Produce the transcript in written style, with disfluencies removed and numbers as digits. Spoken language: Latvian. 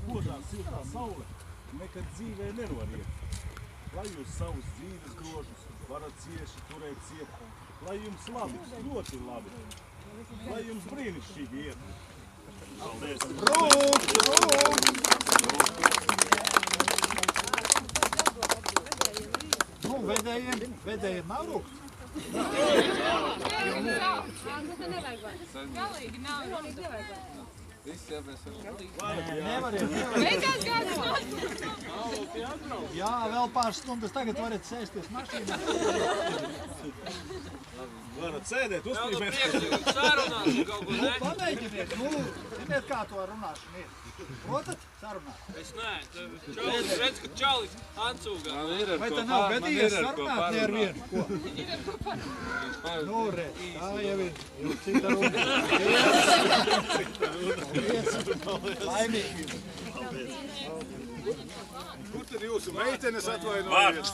spožā siltā saule nekad dzīvē nevar iet. Lai jūs savus dzīves grožus varat cieši turēt ciet, lai jums labi, ļoti labi, lai jums brīnišķīgi iet. Paldies! Nu, vedējiem nav rūkt. Galīgi nav. Visi jāpēc Nevaram. Beigās gāds Jā, vēl pāris stundas tagad varat sēsties mašīnā. Varat sēdēt, uzpīmēt. Sārunāsim kaut ko, ne? Pamēģiniet, ziniet, kā to runāšana ir. Protat, sarunāt. Es nē, čalis, redz, ka čalis ancūgā. Vai tā nav gadījies sarunāt ne ar vienu? Ko? Nu, redz, tā jau ir cita runa. Laimīgi. Kur tad jūsu meitenes atvainojies?